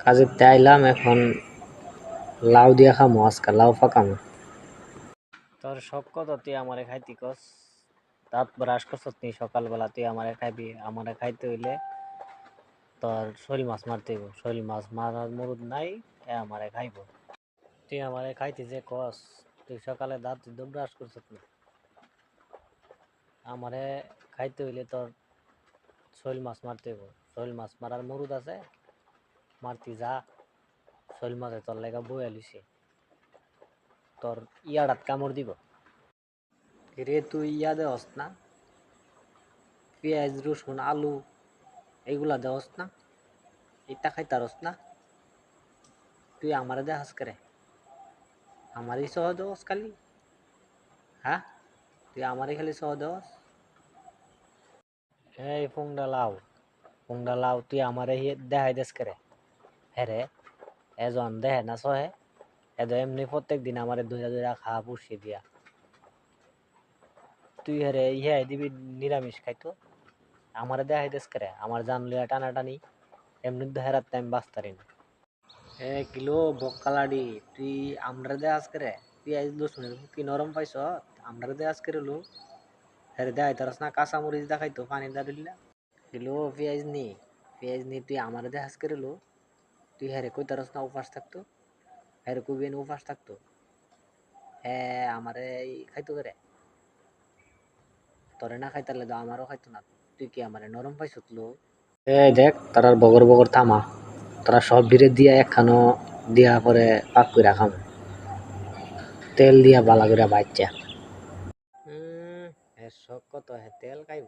কাজেতে আইলাম, এখন লাউ দিয়া খামো, আজকে লাউ পাকামো। তোর শখ কত তুই আমারে খাইতি কস? দাঁত ব্রাশ করছত নি সকালবেলা? তুই আমারে খাইবি? আমারে খাইতে হইলে তোর শোল মাছ মারতে হইব। শোল মাছ মারার মুরুদ নাই, এ আমারে খাইব। তুই আমারে খাইতে যে কস, তুই সকালে দাঁত ব্রাশ করছত না? আমারে খাইতে হইলে তোর শোল মাছ মারতে হইব। শোল মাছ মারার মুরুদ আছে, মারতি যা। শোল মাছে তোর লেগা বইয়া লিছে, তোর ইয়াড়াত কামড় দিব। রে তুই ইয়া দেওস না? পেঁয়াজ রসুন আলু এইগুলা দেওস না? এটা খাইতারস না? তুই আমারে দেখাস করে? আমারই সহ দেওস খালি? হ্যাঁ, তুই আমারই খালি সহ দেওস? এই পুংডা লাউ তুই আমারে দেখাই দেস করে? হ্যাঁ রে, এজন দেহে না সহে? এদ এমনি প্রত্যেক দিন আমারে দুইটা দুইটা খাওয়া পুষি দিয়া। তুই হ্যাঁ রে ইহা দিবি নিরামিষ খাইতো, আমারে দেখাই দেস করে? আমার জান লইয়া টানাটানি, এমনি দেহেরাত আমি বাঁচতারি না। এ কিলো বক্কালাডি, তুই আমরারে দেখাস করে? পেঁয়াজ রসুনের কি নরম পাইছ? আমরারে দেখাস করে লো? হ্যাঁ দেখাই তারস না? কাঁচা মরিচ দেখাইতো পানি দাঁড়িলা কিলো পেঁয়াজ নি তুই আমারে দেখাস করে লো? তুই হ্যাঁ কই তারস না উপাস থাকতো? হ্যাঁ কইবেন উপাস থাকতো? হ্যাঁ আমারে খাইতো করে? তোরে না খাইতারলে তো আমারও খাইতো না। তুই কি আমারে নরম পাইছত লো? এই দেখ তারার বগর বগর থামা, তারা সব ভিড়ে দিয়া একখানো দিয়া পরে পাক করে খাম, তেল দিয়া বালা করে বাচ্চা। এর শখ কত? হে তেল খাইব?